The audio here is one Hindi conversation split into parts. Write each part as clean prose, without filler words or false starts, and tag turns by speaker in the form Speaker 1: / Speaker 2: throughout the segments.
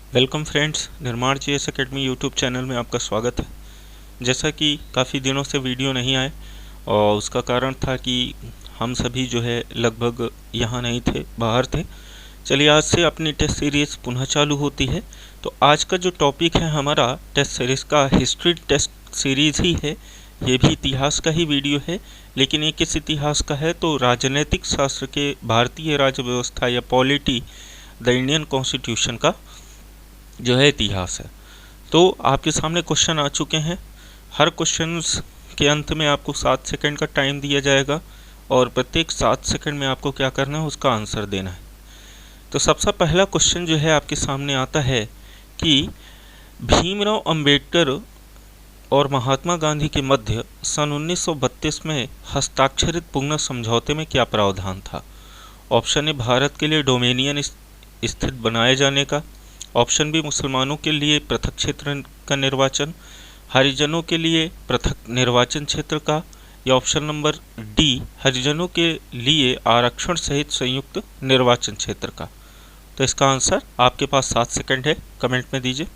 Speaker 1: वेलकम फ्रेंड्स, निर्माण जीएस एकेडमी यूट्यूब चैनल में आपका स्वागत है। जैसा कि काफ़ी दिनों से वीडियो नहीं आए और उसका कारण था कि हम सभी जो है लगभग यहाँ नहीं थे, बाहर थे। चलिए आज से अपनी टेस्ट सीरीज़ पुनः चालू होती है। तो आज का जो टॉपिक है हमारा टेस्ट सीरीज़ का हिस्ट्री टेस्ट सीरीज़ ही है। ये भी इतिहास का ही वीडियो है, लेकिन ये किस इतिहास का है तो राजनीतिक शास्त्र के भारतीय राज्य व्यवस्था या पॉलिटी द इंडियन कॉन्स्टिट्यूशन का जो है इतिहास है। तो आपके सामने क्वेश्चन आ चुके हैं। हर क्वेश्चन के अंत में आपको 7 सेकंड का टाइम दिया जाएगा और प्रत्येक 7 सेकंड में आपको क्या करना है, उसका आंसर देना है। तो सबसे पहला क्वेश्चन जो है आपके सामने आता है कि भीमराव अंबेडकर और महात्मा गांधी के मध्य सन 1932 में हस्ताक्षरित पुगना समझौते में क्या प्रावधान था। ऑप्शन ए भारत के लिए डोमेनियन स्थित बनाए जाने का, ऑप्शन बी मुसलमानों के लिए पृथक क्षेत्र का निर्वाचन, हरिजनों के लिए पृथक निर्वाचन क्षेत्र का, या ऑप्शन नंबर डी हरिजनों के लिए आरक्षण सहित संयुक्त निर्वाचन क्षेत्र का। तो इसका आंसर आपके पास 7 सेकंड है, कमेंट में दीजिए।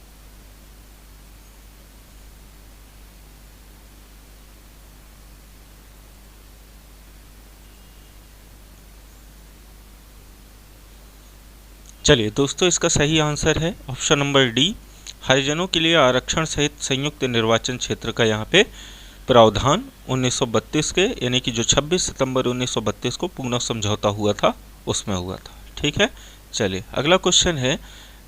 Speaker 1: चलिए दोस्तों, इसका सही आंसर है ऑप्शन नंबर डी, हरिजनों के लिए आरक्षण सहित संयुक्त निर्वाचन क्षेत्र का यहाँ पे प्रावधान 1932 के यानी कि जो 26 सितंबर 1932 को पुगना समझौता हुआ था उसमें हुआ था। ठीक है, चलिए अगला क्वेश्चन है,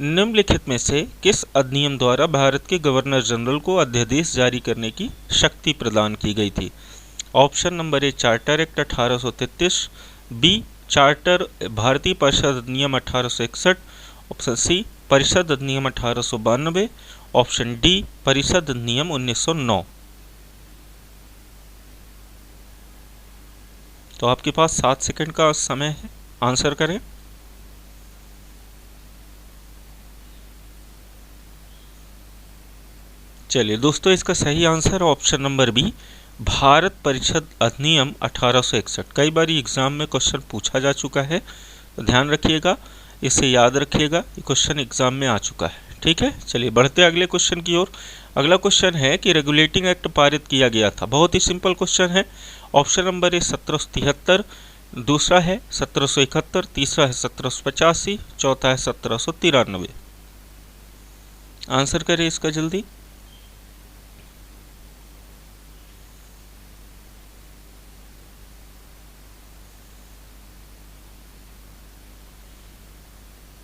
Speaker 1: निम्नलिखित में से किस अधिनियम द्वारा भारत के गवर्नर जनरल को अध्यादेश जारी करने की शक्ति प्रदान की गई थी। Option number A charter act 1833, B charter भारतीय परिषद अधिनियम 1861, ऑप्शन सी परिषद अधिनियम 1892, ऑप्शन डी परिषद अधिनियम 1909। तो आपके पास 7 सेकंड का समय है, आंसर करें। चलिए दोस्तों, इसका सही answer option number B Bharat परिषद अधिनियम 1861। कई बार एग्जाम में क्वेश्चन पूछा जा चुका है, तो ध्यान रखिएगा, इसे याद रखिएगा, ये क्वेश्चन एग्जाम में आ चुका है। ठीक है, चलिए बढ़ते अगले क्वेश्चन की ओर। अगला क्वेश्चन है कि रेगुलेटिंग एक्ट पारित किया गया था। बहुत ही सिंपल क्वेश्चन है। ऑप्शन नंबर ए 1773, दूसरा है 1771, तीसरा है 1785, चौथा है 1793। आंसर करें इसका जल्दी।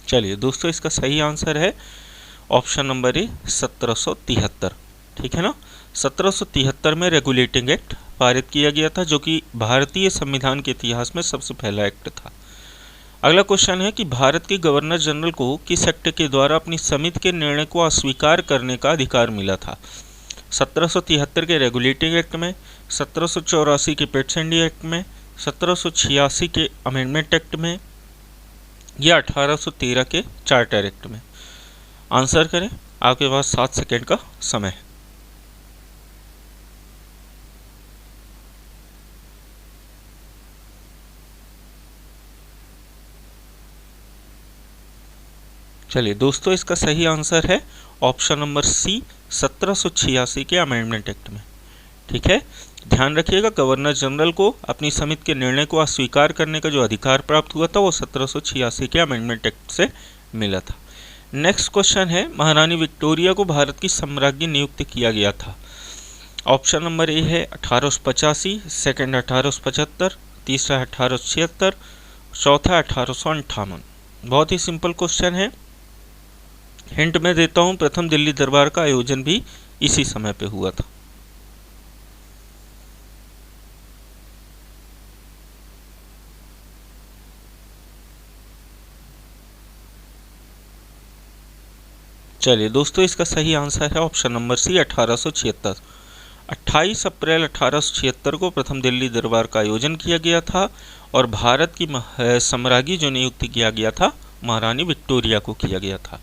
Speaker 1: चलिए दोस्तों, इसका सही आंसर है ऑप्शन नंबर ए 1773। ठीक है ना, 1773 में रेगुलेटिंग एक्ट पारित किया गया था, जो कि भारतीय संविधान के इतिहास में सबसे पहला एक्ट था। अगला क्वेश्चन है कि भारत के गवर्नर जनरल को किस एक्ट के द्वारा अपनी समिति के निर्णय को अस्वीकार करने का अधिकार मिला था। 1773 के रेगुलेटिंग एक्ट में, 1784 के पिट्सएंडी एक्ट में, 1786 के अमेंडमेंट एक्ट में, या 1813 के चार्टर एक्ट में। आंसर करें, आपके पास 7 सेकंड का समय है। चलिए दोस्तों, इसका सही आंसर है ऑप्शन नंबर सी 1786 के अमेंडमेंट एक्ट में। ठीक है, ध्यान रखिएगा, गवर्नर जनरल को अपनी समिति के निर्णय को अस्वीकार करने का जो अधिकार प्राप्त हुआ था वो 1786 के अमेंडमेंट एक्ट से मिला था। नेक्स्ट क्वेश्चन है, महारानी विक्टोरिया को भारत की सम्राज्ञी नियुक्त किया गया था। ऑप्शन नंबर ए है 1885, सेकंड 1875, तीसरा 1876, चौथा 1858। बहुत ही सिंपल क्वेश्चन है। हिंट में देता हूँ, प्रथम दिल्ली दरबार का आयोजन भी इसी समय पे हुआ था। चलिए दोस्तों, इसका सही आंसर है ऑप्शन नंबर सी 1876। 28 अप्रैल 1876 को प्रथम दिल्ली दरबार का आयोजन किया गया था और भारत की सम्राज्ञी जो नियुक्त किया गया था महारानी विक्टोरिया को किया गया था।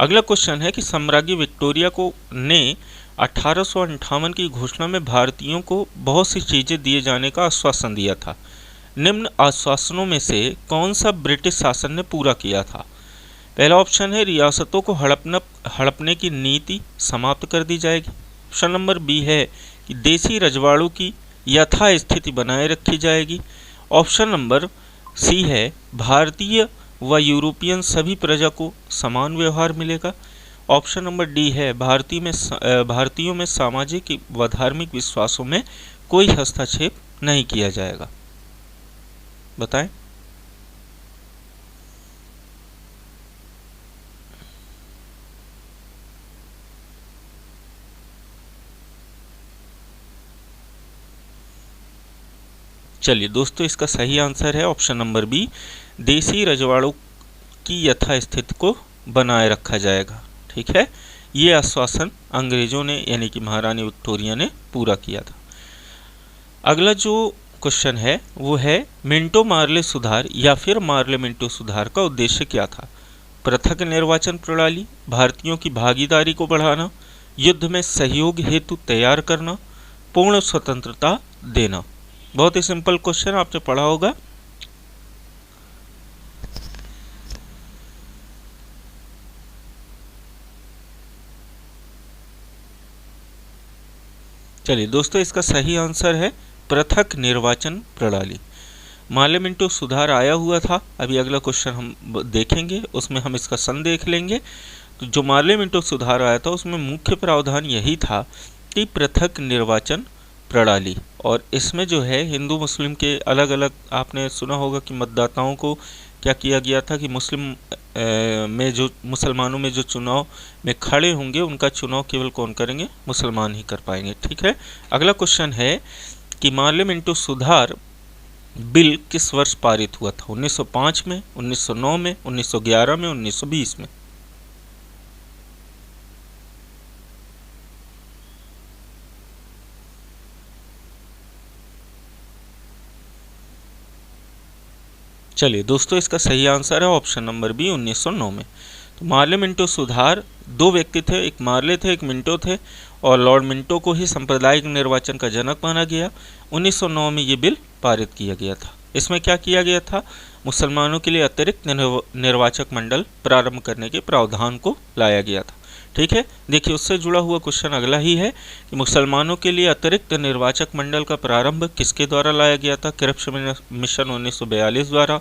Speaker 1: अगला क्वेश्चन है कि सम्राज्ञी विक्टोरिया को ने 1858 की घोषणा में भारतीयों को बहुत सी चीज़ें दिए जाने का आश्वासन दिया था। निम्न आश्वासनों में से कौन सा ब्रिटिश शासन ने पूरा किया था। पहला ऑप्शन है रियासतों को हड़पने की नीति समाप्त कर दी जाएगी। ऑप्शन नंबर बी है कि देसी रजवाड़ों की यथास्थिति बनाए रखी जाएगी। ऑप्शन नंबर सी है भारतीय व यूरोपियन सभी प्रजा को समान व्यवहार मिलेगा। ऑप्शन नंबर डी है भारतीयों में सामाजिक व धार्मिक विश्वासों में कोई हस्तक्षेप नहीं किया जाएगा। बताएं। चलिए दोस्तों, इसका सही आंसर है ऑप्शन नंबर बी, देसी रजवाड़ों की यथास्थिति को बनाए रखा जाएगा। ठीक है, ये आश्वासन अंग्रेजों ने यानी कि महारानी विक्टोरिया ने पूरा किया था। अगला जो क्वेश्चन है वो है मिंटो मार्ले सुधार या फिर मार्ले मिंटो सुधार का उद्देश्य क्या था? पृथक निर्वाचन प्रणाली, भारतीयों की भागीदारी को बढ़ाना, युद्ध में सहयोग हेतु तैयार करना, पूर्ण स्वतंत्रता देना। बहुत ही सिंपल क्वेश्चन, आपने पढ़ा होगा। चलिए दोस्तों, इसका सही आंसर है पृथक निर्वाचन प्रणाली। मार्ले मिंटो सुधार आया हुआ था, अभी अगला क्वेश्चन हम देखेंगे, उसमें हम इसका सन देख लेंगे। तो जो मार्ले मिंटो सुधार आया था उसमें मुख्य प्रावधान यही था कि पृथक निर्वाचन प्रणाली, और इसमें जो है हिंदू मुस्लिम के अलग अलग, आपने सुना होगा कि मतदाताओं को क्या किया गया था कि मुसलमानों में जो चुनाव में खड़े होंगे उनका चुनाव केवल कौन करेंगे? मुसलमान ही कर पाएंगे। ठीक है, अगला क्वेश्चन है कि मार्ले मिंटो सुधार बिल किस वर्ष पारित हुआ था? 1905 में, 1909 में, 1911 में, 1920 में। चलिए दोस्तों, इसका सही आंसर है ऑप्शन नंबर बी, 1909 में। तो मार्ले मिंटो सुधार, दो व्यक्ति थे, एक मार्ले थे एक मिंटो थे, और लॉर्ड मिंटो को ही सांप्रदायिक निर्वाचन का जनक माना गया। 1909 में ये बिल पारित किया गया था। इसमें क्या किया गया था? मुसलमानों के लिए अतिरिक्त निर्वाचक मंडल प्रारंभ करने के प्रावधान को लाया गया था। ठीक है, देखिए उससे जुड़ा हुआ क्वेश्चन अगला ही है कि मुसलमानों के लिए अतिरिक्त निर्वाचक मंडल का प्रारंभ किसके द्वारा लाया गया था? क्रिप्स मिशन 1942 द्वारा,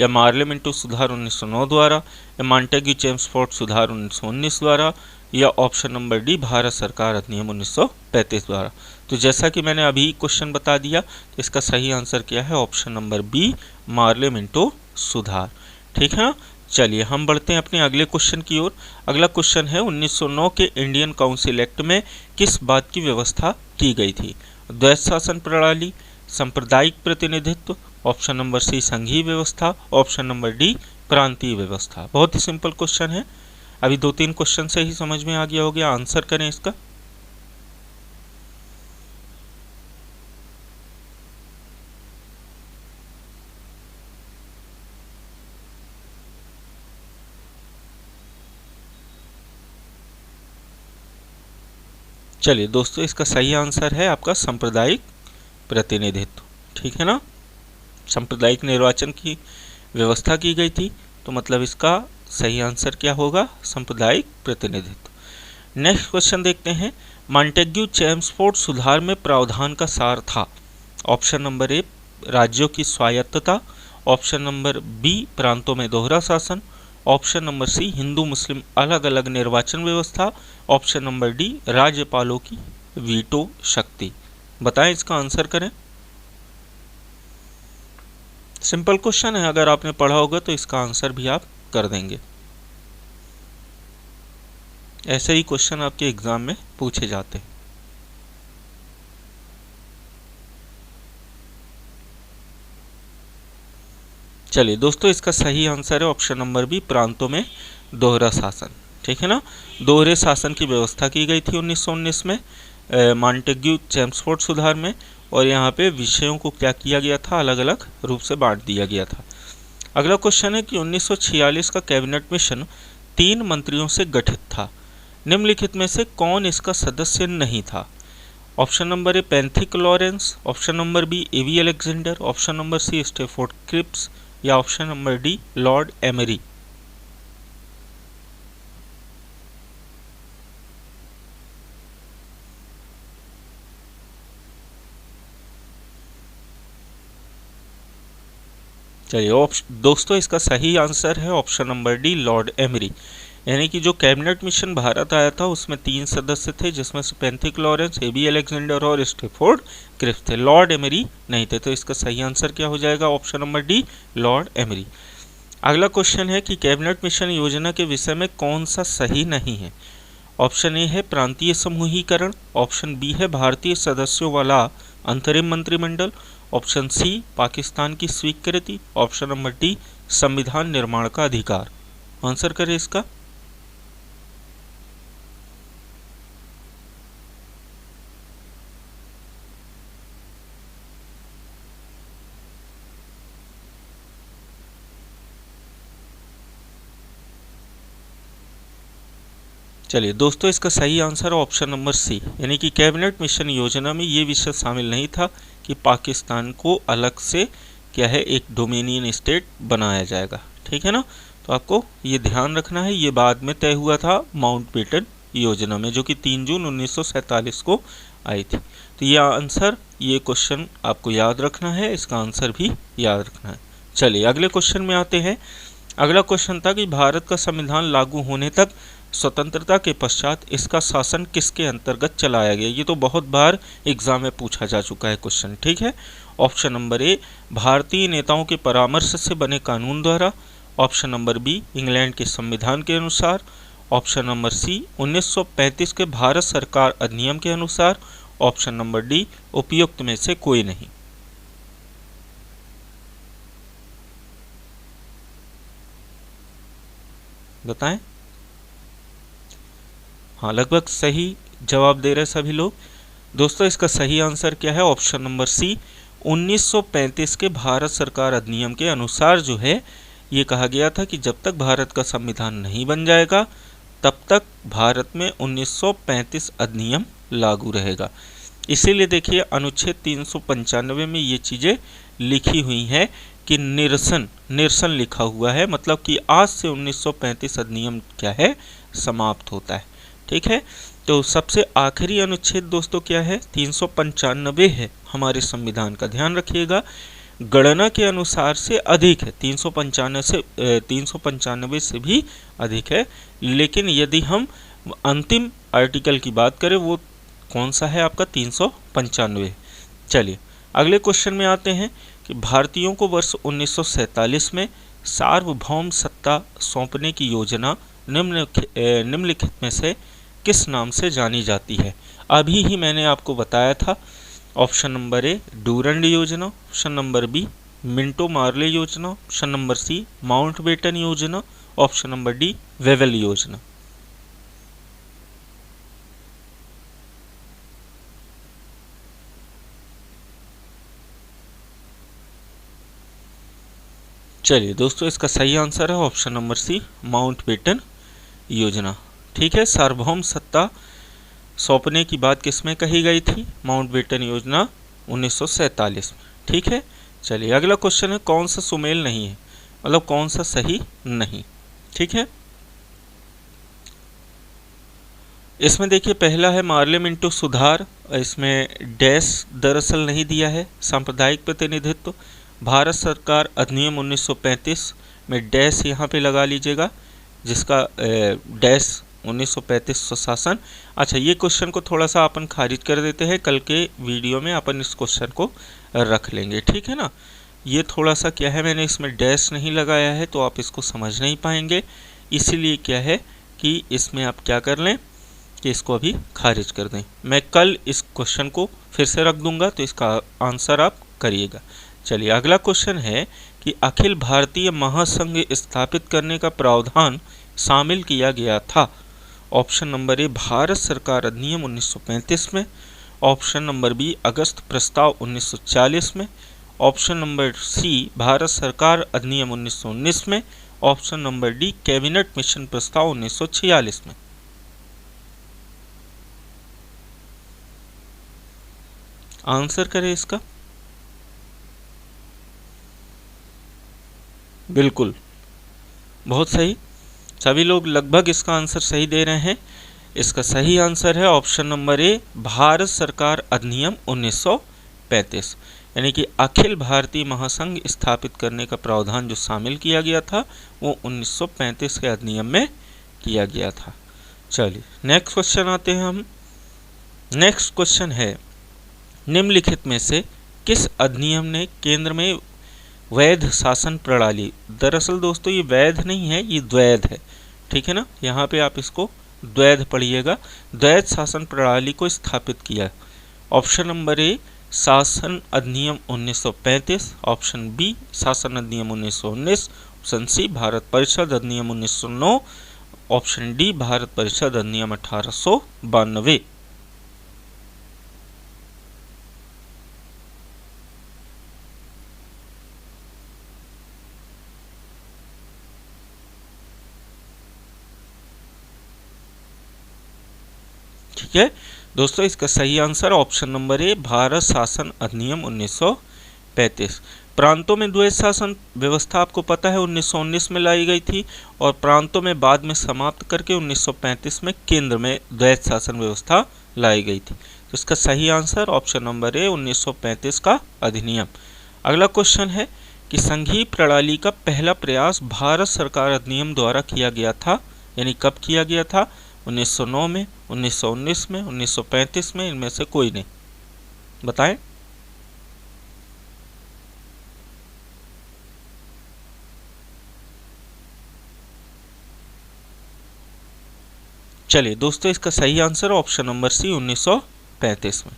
Speaker 1: या मार्ले मिंटो सुधार 1909 द्वारा, या मॉन्टेग्यू चेम्सफोर्ड सुधार 1919 द्वारा, या ऑप्शन नंबर डी भारत सरकार अधिनियम 1935 द्वारा। तो जैसा कि मैंने अभी क्वेश्चन बता दिया, तो इसका सही आंसर क्या है? Option number B, Morley Minto सुधार। ठीक है, चलिए हम बढ़ते हैं अपने अगले क्वेश्चन की ओर। अगला क्वेश्चन है 1909 के इंडियन काउंसिल एक्ट में किस बात की व्यवस्था की गई थी? द्वैत शासन प्रणाली, सांप्रदायिक प्रतिनिधित्व, ऑप्शन नंबर सी संघीय व्यवस्था, ऑप्शन नंबर डी प्रांतीय व्यवस्था। बहुत ही सिंपल क्वेश्चन है, अभी 2-3 क्वेश्चन से ही समझ में आ गया होगा। आंसर करें इसका। चलिए दोस्तों, इसका सही आंसर है आपका सांप्रदायिक प्रतिनिधित्व। ठीक है ना, सांप्रदायिक निर्वाचन की व्यवस्था की गई थी, तो मतलब इसका सही आंसर क्या होगा? सांप्रदायिक प्रतिनिधित्व। नेक्स्ट क्वेश्चन देखते हैं, मॉन्टेग्यू चेम्सफोर्ड सुधार में प्रावधान का सार था? ऑप्शन नंबर ए राज्यों की स्वायत्तता, ऑप्शन नंबर बी प्रांतों में दोहरा शासन, ऑप्शन नंबर सी हिंदू मुस्लिम अलग अलग निर्वाचन व्यवस्था, ऑप्शन नंबर डी राज्यपालों की वीटो शक्ति। बताएं, इसका आंसर करें। सिंपल क्वेश्चन है, अगर आपने पढ़ा होगा तो इसका आंसर भी आप कर देंगे। ऐसे ही क्वेश्चन आपके एग्जाम में पूछे जाते हैं। चलिए दोस्तों, इसका सही आंसर है ऑप्शन नंबर बी प्रांतों में दोहरा शासन। ठीक है ना, दोहरे शासन की व्यवस्था की गई थी 1919 में मॉन्टेग्यू चेम्सफोर्ड सुधार में, और यहाँ पे विषयों को क्या किया गया था? अलग अलग रूप से बांट दिया गया था। अगला क्वेश्चन है कि 1946 का कैबिनेट मिशन 3 मंत्रियों से गठित था, निम्नलिखित में से कौन इसका सदस्य नहीं था? Option number A Pethick Lawrence, option number B A V Alexander, option number C Stafford Cripps, या option number D Lord Amery. चलिए दोस्तों इसका सही आंसर है option number D, Lord Amery. यानी कि जो कैबिनेट मिशन भारत आया था उसमें 3 सदस्य थे, जिसमें से पेंथिक लॉरेंस, एबी अलेक्जेंडर और स्टेफोर्ड क्रिप्स थे, लॉर्ड एमरी नहीं थे। तो इसका सही आंसर क्या हो जाएगा? Option number D, Lord emery. अगला क्वेश्चन है कि कैबिनेट मिशन योजना के विषय में कौन सा सही नहीं है? ऑप्शन ए है प्रांतीय समूहीकरण, ऑप्शन बी है भारतीय सदस्यों वाला अंतरिम मंत्रिमंडल, ऑप्शन सी पाकिस्तान की स्वीकृति, ऑप्शन नंबर डी संविधान निर्माण का अधिकार। आंसर करें इसका। चलिए दोस्तों इसका सही आंसर है ऑप्शन नंबर सी, यानी कि कैबिनेट मिशन योजना में ये विषय शामिल नहीं था कि पाकिस्तान को अलग से क्या है एक डोमिनियन स्टेट बनाया जाएगा। ठीक है ना, तो आपको ये ध्यान रखना है। ये बाद में तय हुआ था माउंटबेटन योजना में, जो कि 3 जून 1947 को आई थी। तो ये आंसर, ये क्वेश्चन आपको याद रखना है, इसका आंसर भी याद रखना है। चलिए अगले क्वेश्चन में आते हैं। अगला क्वेश्चन था कि भारत का संविधान लागू होने तक स्वतंत्रता के पश्चात इसका शासन किसके अंतर्गत चलाया गया? ये तो बहुत बार एग्जाम में पूछा जा चुका है क्वेश्चन। ठीक है, ऑप्शन नंबर ए भारतीय नेताओं के परामर्श से बने कानून द्वारा, ऑप्शन नंबर बी इंग्लैंड के संविधान के अनुसार, ऑप्शन नंबर सी 1935 के भारत सरकार अधिनियम के अनुसार, ऑप्शन नंबर डी उपयुक्त में से कोई नहीं। बताएं। हाँ, लगभग सही जवाब दे रहे सभी लोग। दोस्तों इसका सही आंसर क्या है? ऑप्शन नंबर सी 1935 के भारत सरकार अधिनियम के अनुसार जो है ये कहा गया था कि जब तक भारत का संविधान नहीं बन जाएगा तब तक भारत में 1935 अधिनियम लागू रहेगा। इसीलिए देखिए अनुच्छेद 395 में ये चीज़ें लिखी हुई हैं कि निरसन लिखा हुआ है, मतलब कि आज से 1935 अधिनियम क्या है, समाप्त होता है। ठीक है, तो सबसे आखिरी अनुच्छेद दोस्तों क्या है? 395 है हमारे संविधान का, ध्यान रखिएगा। गणना के अनुसार से अधिक है, 395 से भी अधिक है। लेकिन यदि हम अंतिम आर्टिकल की बात करें वो कौन सा है आपका? 395। चलिए अगले क्वेश्चन में आते हैं कि भारतीयों को वर्ष 1947 में सार्वभौम सत्ता सौंपने की योजना निम्नलिखित में से किस नाम से जानी जाती है? अभी ही मैंने आपको बताया था। ऑप्शन नंबर ए डूरंड योजना, option number B Minto Morley योजना, ऑप्शन नंबर सी माउंटबेटन योजना, ऑप्शन नंबर डी वेवेल योजना। चलिए दोस्तों इसका सही आंसर है ऑप्शन नंबर सी माउंटबेटन योजना। ठीक है, सार्वभौम सत्ता सौंपने की बात किसमें कही गई थी? माउंटबेटन योजना 1947 में। ठीक है, चलिए अगला क्वेश्चन है कौन सा सुमेल नहीं है, मतलब कौन सा सही नहीं। ठीक है, इसमें देखिए पहला है मार्ले मिंटो सुधार, इसमें डैश दरअसल नहीं दिया है। सांप्रदायिक प्रतिनिधित्व, भारत सरकार अधिनियम 1935 में डैश यहाँ पे लगा लीजिएगा, जिसका डैश 1935 सुशासन। अच्छा, ये क्वेश्चन को थोड़ा सा अपन खारिज कर देते हैं, कल के वीडियो में अपन इस क्वेश्चन को रख लेंगे। ठीक है ना, ये थोड़ा सा क्या है, मैंने इसमें डैश नहीं लगाया है तो आप इसको समझ नहीं पाएंगे, इसीलिए क्या है कि इसमें आप क्या कर लें कि इसको अभी खारिज कर दें। मैं कल इस क्वेश्चन को फिर से रख दूंगा तो इसका आंसर आप करिएगा। चलिए अगला क्वेश्चन है कि अखिल भारतीय महासंघ स्थापित करने का प्रावधान शामिल किया गया था। ऑप्शन नंबर ए भारत सरकार अधिनियम 1935 में, ऑप्शन नंबर बी अगस्त प्रस्ताव 1940 में, ऑप्शन नंबर सी भारत सरकार अधिनियम 1919 में, option number D cabinet mission प्रस्ताव 1946 में। आंसर करें इसका। बिल्कुल, बहुत सही, सभी लोग लगभग इसका आंसर सही दे रहे हैं। इसका सही आंसर है ऑप्शन नंबर ए भारत सरकार अधिनियम 1935। यानी कि अखिल भारतीय महासंघ स्थापित करने का प्रावधान जो शामिल किया गया था वो 1935 के अधिनियम में किया गया था। चलिए नेक्स्ट क्वेश्चन आते हैं हम। नेक्स्ट क्वेश्चन है, निम्नलिखित में से किस अधिनियम ने केंद्र में वैध शासन प्रणाली, दरअसल दोस्तों ये वैध नहीं है, ये द्वैध है, ठीक है ना, यहाँ पे आप इसको द्वैध पढ़िएगा, द्वैध शासन प्रणाली को स्थापित किया। ऑप्शन नंबर ए शासन अधिनियम 1935, ऑप्शन बी शासन अधिनियम 1919, ऑप्शन सी भारत परिषद अधिनियम 1909, ऑप्शन डी भारत परिषद अधिनियम 1892। ठीक है दोस्तों, इसका सही आंसर ऑप्शन नंबर ए भारत शासन अधिनियम 1935। प्रांतों में द्वैध शासन व्यवस्था आपको पता है 1919 में लाई गई थी और प्रांतों में बाद में समाप्त करके 1935 में केंद्र में द्वैध शासन व्यवस्था लाई गई थी। तो इसका सही आंसर ऑप्शन नंबर ए 1935 का अधिनियम। अगला क्वेश्चन है कि संघीय प्रणाली का पहला प्रयास भारत सरकार अधिनियम द्वारा किया गया था, यानी कब किया गया था, 1909 में, 1919 में, 1935 में, इनमें से कोई नहीं, बताएं। चलिए दोस्तों, इसका सही आंसर ऑप्शन नंबर सी 1935 में,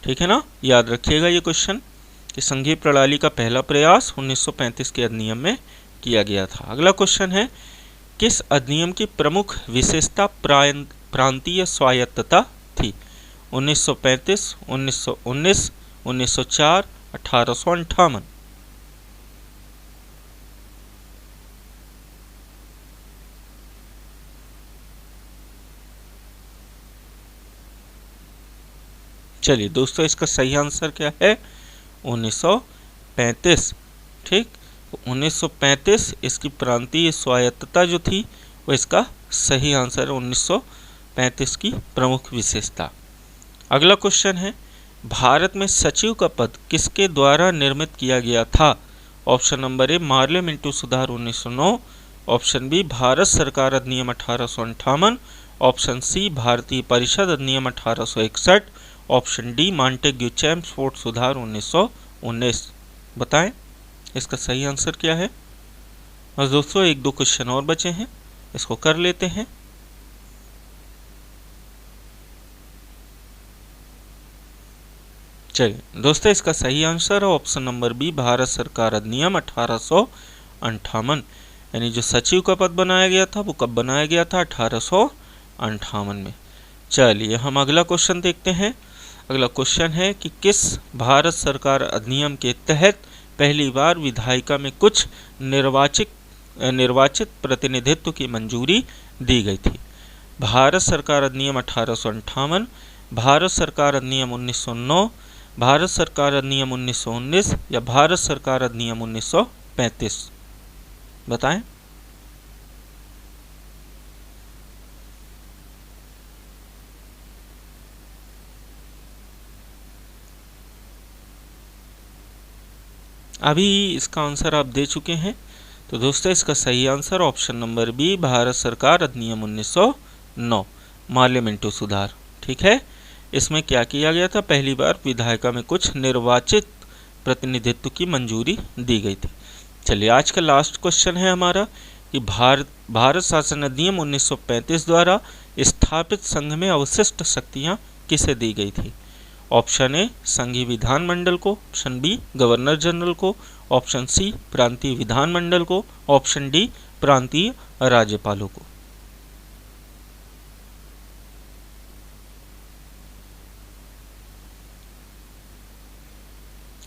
Speaker 1: ठीक है ना, याद रखिएगा ये क्वेश्चन कि संघीय प्रणाली का पहला प्रयास 1935 के अधिनियम में किया गया था। अगला क्वेश्चन है, किस अधिनियम की प्रमुख विशेषता प्रांतीय स्वायत्तता थी, 1935, 1919, 1904, 1858। चलिए दोस्तों, इसका सही आंसर क्या है, 1935, ठीक, 1935 इसकी प्रांतीय स्वायत्तता जो थी वो इसका सही आंसर है, 1935 की प्रमुख विशेषता। अगला क्वेश्चन है, भारत में सचिव का पद किसके द्वारा निर्मित किया गया था, ऑप्शन नंबर ए पार्लियामेंट्री सुधार 1909, ऑप्शन बी भारत सरकार अधिनियम 1858, ऑप्शन सी भारतीय परिषद अधिनियम 1861, ऑप्शन डी मॉन्टेग्यू चेम्सफोर्ड सुधार 1919। बताएं इसका सही आंसर क्या है। और दोस्तों एक दो क्वेश्चन और बचे हैं, इसको कर लेते हैं। चलिए दोस्तों, इसका सही आंसर है ऑप्शन नंबर बी भारत सरकार अधिनियम 1858, यानी जो सचिव का पद बनाया गया था वो कब बनाया गया था, 1858 में। चलिए हम अगला क्वेश्चन देखते हैं। अगला क्वेश्चन है कि किस भारत सरकार अधिनियम के तहत पहली बार विधायिका में कुछ निर्वाचित प्रतिनिधित्व की मंजूरी दी गई थी, भारत सरकार अधिनियम 1858, भारत सरकार अधिनियम 1909, भारत सरकार अधिनियम 1919 या भारत सरकार अधिनियम 1935। बताएं। अभी इसका आंसर आप दे चुके हैं, तो दोस्तों इसका सही answer option number B Bharat सरकार अधिनियम 1909 पार्लियामेंट्री सुधार। ठीक है, इसमें क्या किया गया था, पहली बार विधायिका में कुछ निर्वाचित प्रतिनिधित्व की मंजूरी दी गई थी। चलिए आज का लास्ट क्वेश्चन है हमारा कि भारत शासन अधिनियम 1935 द्वारा स्थापित संघ में अवशिष्ट शक्तियां किसे दी गई थी। ऑप्शन ए संघीय विधानमंडल को, ऑप्शन बी गवर्नर जनरल को, ऑप्शन सी प्रांतीय विधानमंडल को, ऑप्शन डी प्रांतीय राज्यपालों को।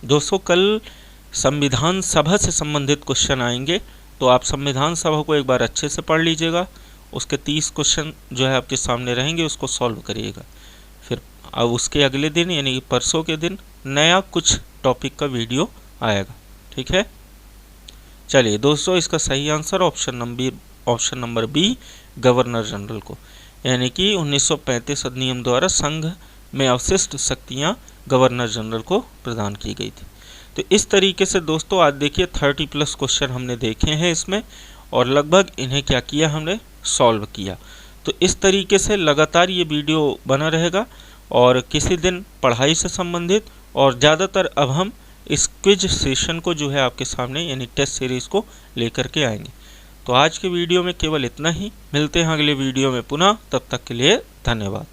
Speaker 1: दोस्तों कल संविधान सभा से संबंधित क्वेश्चन आएंगे, तो आप संविधान सभा को एक बार अच्छे से पढ़ लीजिएगा। उसके 30 क्वेश्चन जो है आपके सामने रहेंगे, उसको सॉल्व करिएगा। फिर अब उसके अगले दिन यानी कि परसों के दिन नया कुछ टॉपिक का वीडियो आएगा। ठीक है, चलिए दोस्तों इसका सही answer option number B governor general को, यानी कि 1935 अधिनियम द्वारा संघ में अवशिष्ट शक्तियां गवर्नर जनरल को प्रदान की गई थी। तो इस तरीके से दोस्तों आज देखिए 30+ क्वेश्चन हमने देखे हैं इसमें, और लगभग इन्हें क्या किया, हमने सॉल्व किया। तो इस तरीके से लगातार ये वीडियो बना रहेगा, और किसी दिन पढ़ाई से संबंधित, और ज़्यादातर अब हम इस क्विज सेशन को जो है आपके सामने यानी टेस्ट सीरीज़ को लेकर के आएंगे। तो आज के वीडियो में केवल इतना ही, मिलते हैं अगले वीडियो में पुनः, तब तक के लिए धन्यवाद।